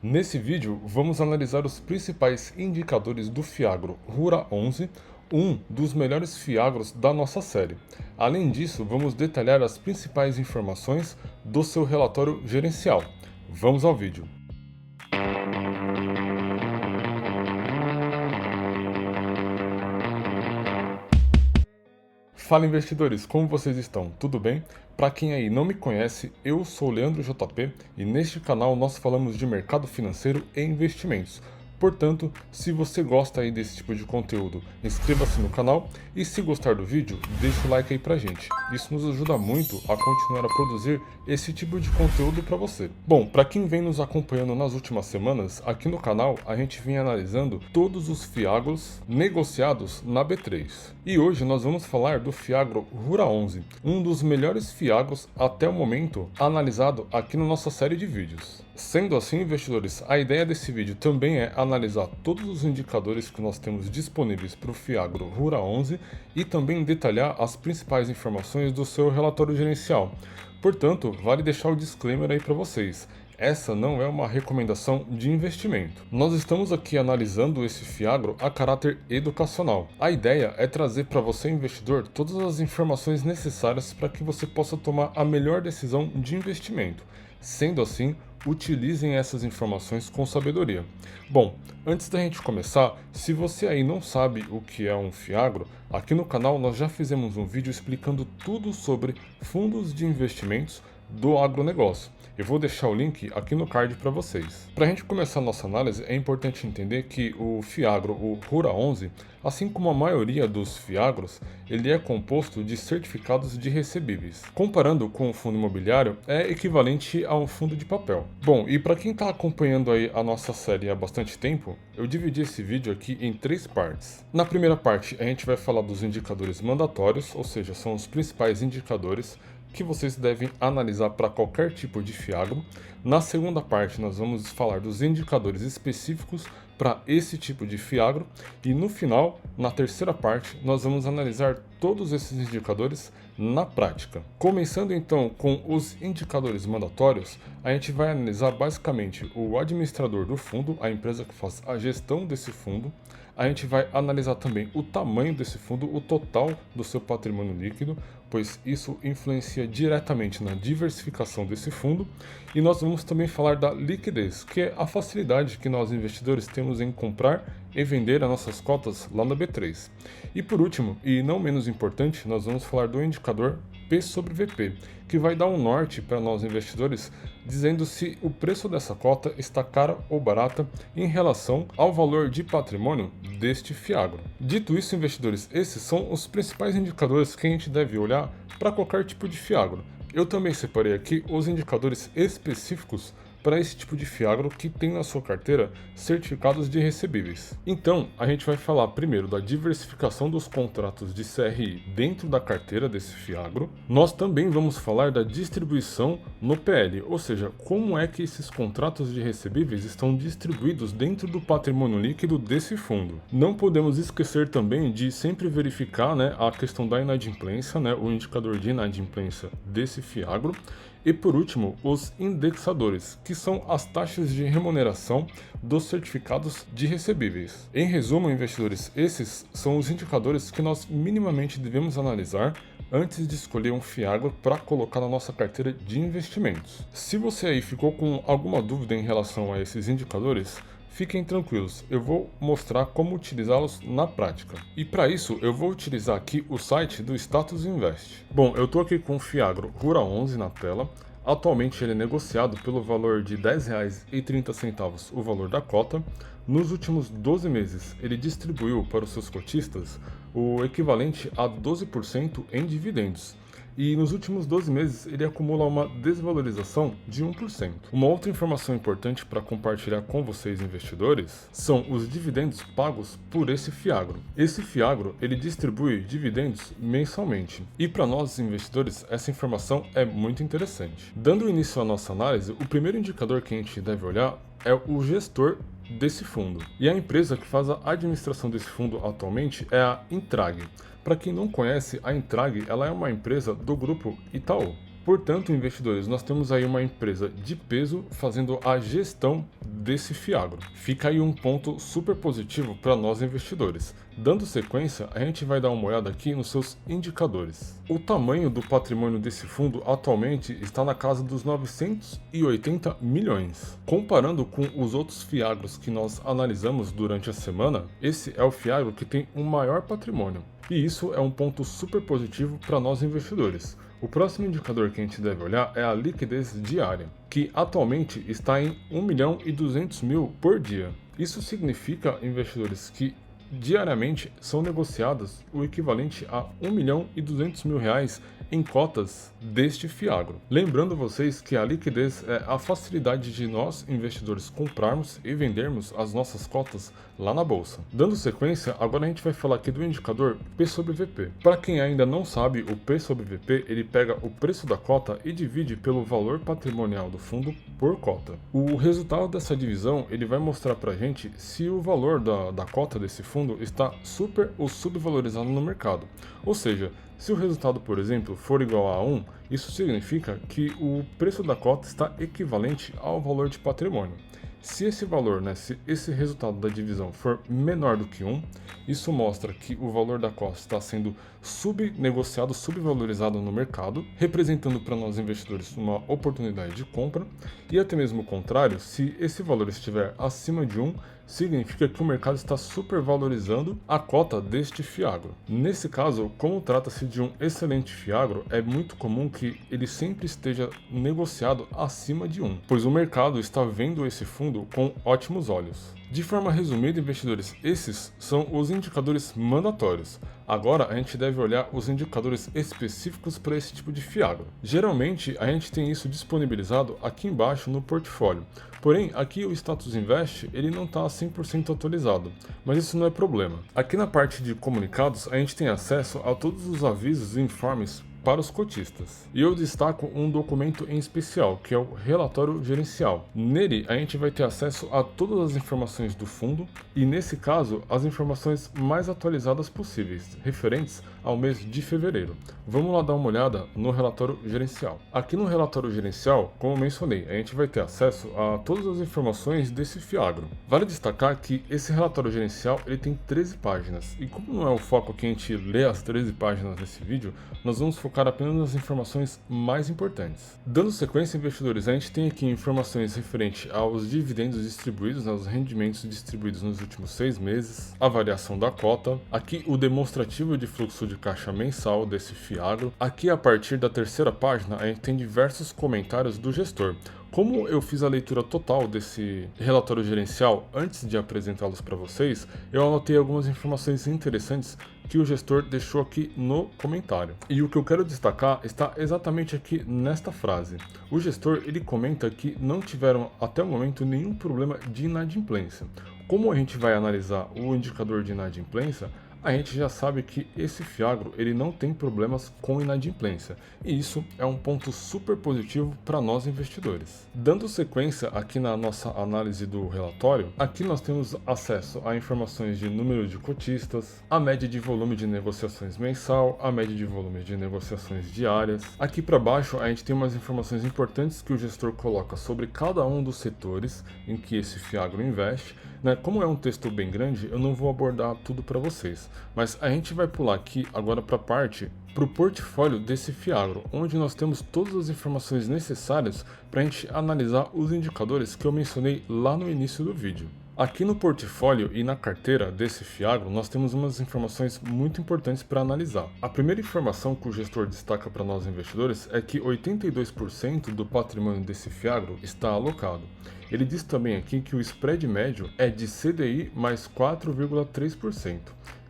Nesse vídeo, vamos analisar os principais indicadores do Fiagro Rura 11, um dos melhores Fiagros da nossa série. Além disso, vamos detalhar as principais informações do seu relatório gerencial. Vamos ao vídeo. Fala investidores, como vocês estão? Tudo bem? Para quem aí não me conhece, eu sou o Leandro JP e neste canal nós falamos de mercado financeiro e investimentos. Portanto, se você gosta aí desse tipo de conteúdo, inscreva-se no canal e se gostar do vídeo, deixa o like aí pra gente. Isso nos ajuda muito a continuar a produzir esse tipo de conteúdo para você. Bom, para quem vem nos acompanhando nas últimas semanas, aqui no canal a gente vem analisando todos os Fiagros negociados na B3. E hoje nós vamos falar do Fiagro Rura 11, um dos melhores Fiagros até o momento analisado aqui na nossa série de vídeos. Sendo assim, investidores, a ideia desse vídeo também é analisar todos os indicadores que nós temos disponíveis para o Fiagro Rura 11 e também detalhar as principais informações do seu relatório gerencial. Portanto, vale deixar o disclaimer aí para vocês. Essa não é uma recomendação de investimento. Nós estamos aqui analisando esse Fiagro a caráter educacional. A ideia é trazer para você, investidor, todas as informações necessárias para que você possa tomar a melhor decisão de investimento. Sendo assim, utilizem essas informações com sabedoria. Bom, antes da gente começar, se você aí não sabe o que é um Fiagro, aqui no canal nós já fizemos um vídeo explicando tudo sobre fundos de investimentos do agronegócio. Eu vou deixar o link aqui no card para vocês. Para a gente começar a nossa análise, é importante entender que o Fiagro, o Rura 11, assim como a maioria dos Fiagros, ele é composto de certificados de recebíveis. Comparando com o fundo imobiliário, é equivalente a um fundo de papel. Bom, e para quem está acompanhando aí a nossa série há bastante tempo, eu dividi esse vídeo aqui em 3 partes. Na primeira parte, a gente vai falar dos indicadores mandatórios, ou seja, são os principais indicadores que vocês devem analisar para qualquer tipo de Fiagro. Na segunda parte, nós vamos falar dos indicadores específicos para esse tipo de Fiagro. E no final, na terceira parte, nós vamos analisar todos esses indicadores na prática. Começando então com os indicadores mandatórios, a gente vai analisar basicamente o administrador do fundo, a empresa que faz a gestão desse fundo. A gente vai analisar também o tamanho desse fundo, o total do seu patrimônio líquido, pois isso influencia diretamente na diversificação desse fundo. E nós vamos também falar da liquidez, que é a facilidade que nós investidores temos em comprar e vender as nossas cotas lá na B3. E por último, e não menos importante, nós vamos falar do indicador P sobre VP, que vai dar um norte para nós investidores, dizendo se o preço dessa cota está cara ou barata em relação ao valor de patrimônio deste Fiagro. Dito isso, investidores, esses são os principais indicadores que a gente deve olhar para qualquer tipo de Fiagro. Eu também separei aqui os indicadores específicos para esse tipo de Fiagro que tem na sua carteira certificados de recebíveis. Então, a gente vai falar primeiro da diversificação dos contratos de CRI dentro da carteira desse Fiagro. Nós também vamos falar da distribuição no PL, ou seja, como é que esses contratos de recebíveis estão distribuídos dentro do patrimônio líquido desse fundo. Não podemos esquecer também de sempre verificar, a questão da inadimplência, o indicador de inadimplência desse Fiagro. E por último, os indexadores, que são as taxas de remuneração dos certificados de recebíveis. Em resumo, investidores, esses são os indicadores que nós minimamente devemos analisar antes de escolher um Fiagro para colocar na nossa carteira de investimentos. Se você aí ficou com alguma dúvida em relação a esses indicadores, fiquem tranquilos, eu vou mostrar como utilizá-los na prática. E para isso, eu vou utilizar aqui o site do Status Invest. Bom, eu estou aqui com o Fiagro Rura 11 na tela. Atualmente ele é negociado pelo valor de R$ 10,30 o valor da cota. Nos últimos 12 meses, ele distribuiu para os seus cotistas o equivalente a 12% em dividendos. E nos últimos 12 meses ele acumula uma desvalorização de 1%. Uma outra informação importante para compartilhar com vocês investidores são os dividendos pagos por esse Fiagro. Esse Fiagro ele distribui dividendos mensalmente e para nós investidores essa informação é muito interessante. Dando início à nossa análise, o primeiro indicador que a gente deve olhar é o gestor desse fundo. E a empresa que faz a administração desse fundo atualmente é a Intrag. Para quem não conhece, a Intrag ela é uma empresa do grupo Itaú. Portanto, investidores, nós temos aí uma empresa de peso fazendo a gestão desse fiagro. Fica aí um ponto super positivo para nós investidores. Dando sequência, a gente vai dar uma olhada aqui nos seus indicadores. O tamanho do patrimônio desse fundo atualmente está na casa dos 980 milhões. Comparando com os outros fiagros que nós analisamos durante a semana, esse é o fiagro que tem o maior patrimônio. E isso é um ponto super positivo para nós investidores. O próximo indicador que a gente deve olhar é a liquidez diária, que atualmente está em 1.200.000 por dia. Isso significa, investidores, que diariamente são negociadas o equivalente a 1.200.000 reais em cotas deste fiagro. Lembrando vocês que a liquidez é a facilidade de nós, investidores, comprarmos e vendermos as nossas cotas lá na bolsa. Dando sequência, agora a gente vai falar aqui do indicador P sobre VP. Para quem ainda não sabe, o P sobre VP, ele pega o preço da cota e divide pelo valor patrimonial do fundo por cota. O resultado dessa divisão, ele vai mostrar pra gente se o valor da cota desse fundo está super ou subvalorizado no mercado. Ou seja, se o resultado, por exemplo, for igual a 1, isso significa que o preço da cota está equivalente ao valor de patrimônio. Se esse valor, se esse resultado da divisão for menor do que 1, isso mostra que o valor da cota está sendo subnegociado, subvalorizado no mercado, representando para nós investidores uma oportunidade de compra, e até mesmo o contrário, se esse valor estiver acima de 1, significa que o mercado está supervalorizando a cota deste fiagro. Nesse caso, como trata-se de um excelente fiagro, é muito comum que ele sempre esteja negociado acima de 1, pois o mercado está vendo esse fundo com ótimos olhos. De forma resumida, investidores, esses são os indicadores mandatórios. Agora a gente deve olhar os indicadores específicos para esse tipo de fiagro. Geralmente a gente tem isso disponibilizado aqui embaixo no portfólio. Porém, aqui o Status Invest ele não está 100% atualizado, mas isso não é problema. Aqui na parte de comunicados a gente tem acesso a todos os avisos e informes para os cotistas. E eu destaco um documento em especial, que é o relatório gerencial. Nele, a gente vai ter acesso a todas as informações do fundo e, nesse caso, as informações mais atualizadas possíveis, referentes ao mês de fevereiro. Vamos lá dar uma olhada no relatório gerencial. Aqui no relatório gerencial, como eu mencionei, a gente vai ter acesso a todas as informações desse fiagro. Vale destacar que esse relatório gerencial ele tem 13 páginas, e como não é o foco que a gente lê as 13 páginas desse vídeo, nós vamos focar apenas nas informações mais importantes. Dando sequência, investidores, a gente tem aqui informações referentes aos dividendos distribuídos, aos rendimentos distribuídos nos últimos 6 meses, a variação da cota, aqui o demonstrativo de fluxo de caixa mensal desse fiagro. Aqui, a partir da terceira página, a gente tem diversos comentários do gestor. Como eu fiz a leitura total desse relatório gerencial antes de apresentá-los para vocês, eu anotei algumas informações interessantes que o gestor deixou aqui no comentário. E o que eu quero destacar está exatamente aqui nesta frase. O gestor ele comenta que não tiveram até o momento nenhum problema de inadimplência. Como a gente vai analisar o indicador de inadimplência, a gente já sabe que esse fiagro ele não tem problemas com inadimplência, e isso é um ponto super positivo para nós investidores. Dando sequência aqui na nossa análise do relatório, aqui nós temos acesso a informações de número de cotistas, a média de volume de negociações mensal, a média de volume de negociações diárias. Aqui para baixo a gente tem umas informações importantes que o gestor coloca sobre cada um dos setores em que esse fiagro investe. Como é um texto bem grande, eu não vou abordar tudo para vocês, mas a gente vai pular aqui agora para o portfólio desse fiagro, onde nós temos todas as informações necessárias para a gente analisar os indicadores que eu mencionei lá no início do vídeo. Aqui no portfólio e na carteira desse fiagro, nós temos umas informações muito importantes para analisar. A primeira informação que o gestor destaca para nós investidores é que 82% do patrimônio desse fiagro está alocado. Ele diz também aqui que o spread médio é de CDI mais 4,3%.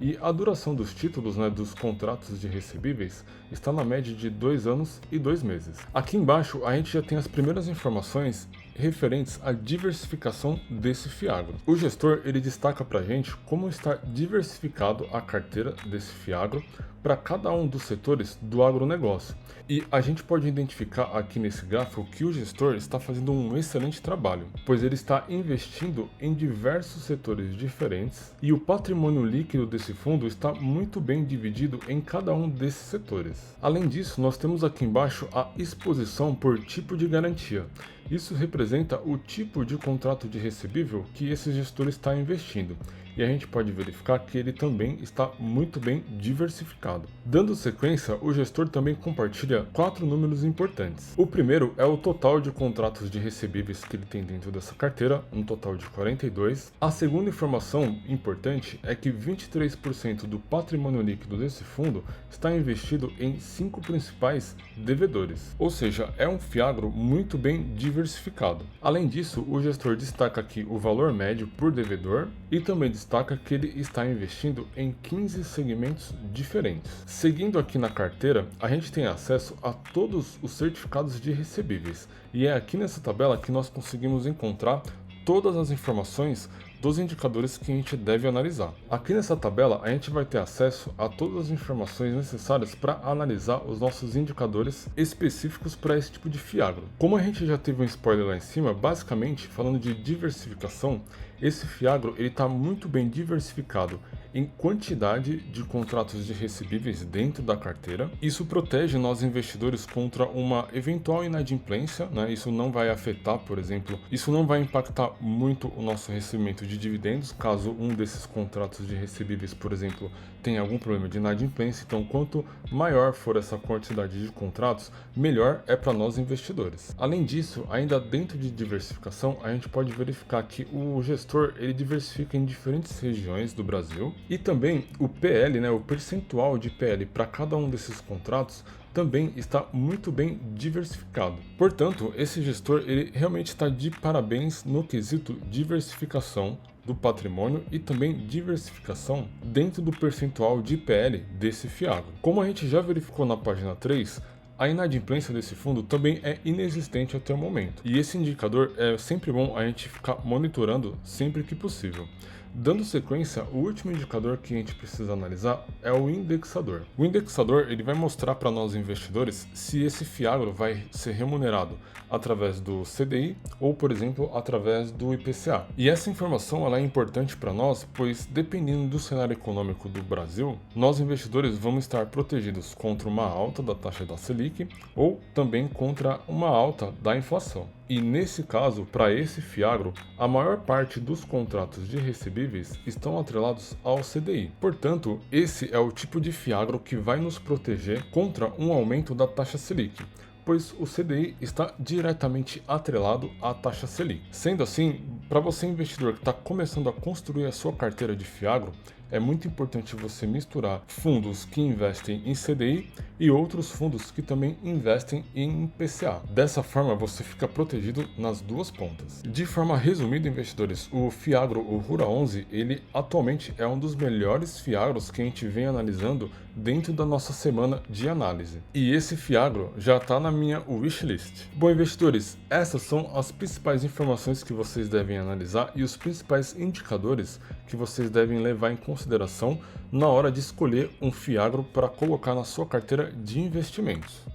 E a duração dos títulos, dos contratos de recebíveis, está na média de 2 anos e 2 meses. Aqui embaixo a gente já tem as primeiras informações referentes à diversificação desse fiagro. O gestor ele destaca para a gente como está diversificado a carteira desse fiagro para cada um dos setores do agronegócio. E a gente pode identificar aqui nesse gráfico que o gestor está fazendo um excelente trabalho, pois ele está investindo em diversos setores diferentes e o patrimônio líquido desse fundo está muito bem dividido em cada um desses setores. Além disso, nós temos aqui embaixo a exposição por tipo de garantia. Isso representa o tipo de contrato de recebível que esse gestor está investindo. E a gente pode verificar que ele também está muito bem diversificado. Dando sequência, o gestor também compartilha 4 números importantes. O primeiro é o total de contratos de recebíveis que ele tem dentro dessa carteira, um total de 42. A segunda informação importante é que 23% do patrimônio líquido desse fundo está investido em 5 principais devedores, ou seja, é um fiagro muito bem diversificado. Além disso, o gestor destaca aqui o valor médio por devedor e também destaca que ele está investindo em 15 segmentos diferentes. Seguindo aqui na carteira, a gente tem acesso a todos os certificados de recebíveis, e é aqui nessa tabela que nós conseguimos encontrar todas as informações dos indicadores que a gente deve analisar. Aqui nessa tabela a gente vai ter acesso a todas as informações necessárias para analisar os nossos indicadores específicos para esse tipo de fiagro. Como a gente já teve um spoiler lá em cima, basicamente falando de diversificação, esse fiagro ele está muito bem diversificado em quantidade de contratos de recebíveis dentro da carteira. Isso protege nós investidores contra uma eventual inadimplência, né? Isso não vai afetar, por exemplo, isso não vai impactar muito o nosso recebimento de dividendos, caso um desses contratos de recebíveis, por exemplo, tenha algum problema de inadimplência. Então, quanto maior for essa quantidade de contratos, melhor é para nós investidores. Além disso, ainda dentro de diversificação, a gente pode verificar que o gestor ele diversifica em diferentes regiões do Brasil e também o PL, né, o percentual de PL para cada um desses contratos também está muito bem diversificado. Portanto, esse gestor ele realmente está de parabéns no quesito diversificação do patrimônio e também diversificação dentro do percentual de PL desse fiagro. Como a gente já verificou na página 3, a inadimplência desse fundo também é inexistente até o momento. E esse indicador é sempre bom a gente ficar monitorando sempre que possível. Dando sequência, o último indicador que a gente precisa analisar é o indexador. O indexador ele vai mostrar para nós investidores se esse fiagro vai ser remunerado através do CDI ou, por exemplo, através do IPCA. E essa informação ela é importante para nós, pois dependendo do cenário econômico do Brasil, nós investidores vamos estar protegidos contra uma alta da taxa da Selic ou também contra uma alta da inflação. E nesse caso, para esse fiagro, a maior parte dos contratos de recebíveis estão atrelados ao CDI. Portanto, esse é o tipo de fiagro que vai nos proteger contra um aumento da taxa Selic, pois o CDI está diretamente atrelado à taxa Selic. Sendo assim, para você investidor que está começando a construir a sua carteira de fiagro, é muito importante você misturar fundos que investem em CDI e outros fundos que também investem em IPCA. Dessa forma, você fica protegido nas duas pontas. De forma resumida, investidores, o fiagro, o Rura 11, ele atualmente é um dos melhores fiagros que a gente vem analisando dentro da nossa semana de análise. E esse fiagro já está na minha wishlist. Bom, investidores, essas são as principais informações que vocês devem analisar e os principais indicadores que vocês devem levar em consideração na hora de escolher um fiagro para colocar na sua carteira de investimentos.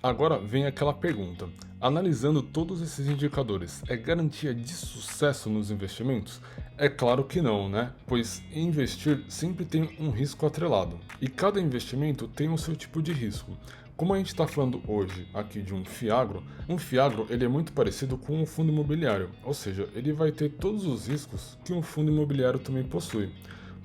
Agora vem aquela pergunta: analisando todos esses indicadores, é garantia de sucesso nos investimentos? É claro que não, né? Pois investir sempre tem um risco atrelado e cada investimento tem o seu tipo de risco. Como a gente está falando hoje aqui de um fiagro ele é muito parecido com um fundo imobiliário, ou seja, ele vai ter todos os riscos que um fundo imobiliário também possui.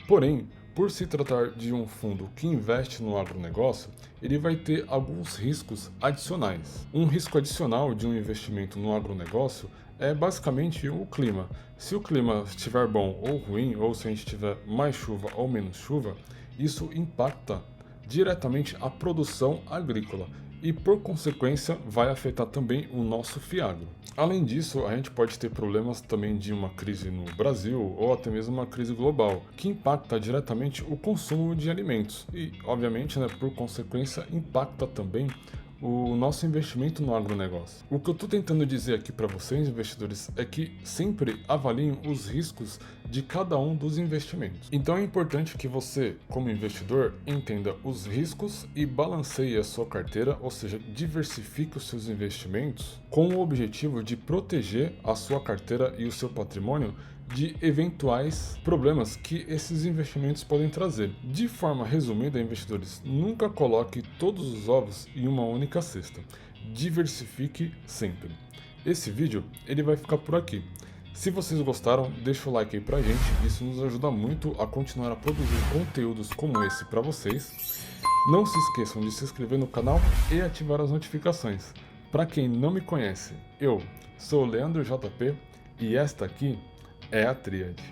Porém, por se tratar de um fundo que investe no agronegócio, ele vai ter alguns riscos adicionais. Um risco adicional de um investimento no agronegócio é basicamente o clima. Se o clima estiver bom ou ruim, ou se a gente tiver mais chuva ou menos chuva, isso impacta diretamente a produção agrícola e, por consequência, vai afetar também o nosso fiagro. Além disso, a gente pode ter problemas também de uma crise no Brasil ou até mesmo uma crise global, que impacta diretamente o consumo de alimentos e, obviamente, por consequência, impacta também o nosso investimento no agronegócio. O que eu estou tentando dizer aqui para vocês, investidores, é que sempre avaliem os riscos de cada um dos investimentos. Então é importante que você, como investidor, entenda os riscos e balanceie a sua carteira, ou seja, diversifique os seus investimentos com o objetivo de proteger a sua carteira e o seu patrimônio de eventuais problemas que esses investimentos podem trazer. De forma resumida, investidores, nunca coloque todos os ovos em uma única cesta. Diversifique sempre. Esse vídeo ele vai ficar por aqui. Se vocês gostaram, deixa o like aí pra gente, isso nos ajuda muito a continuar a produzir conteúdos como esse para vocês. Não se esqueçam de se inscrever no canal e ativar as notificações. Para quem não me conhece, eu sou o Leandro JP e esta aqui é a Tríade.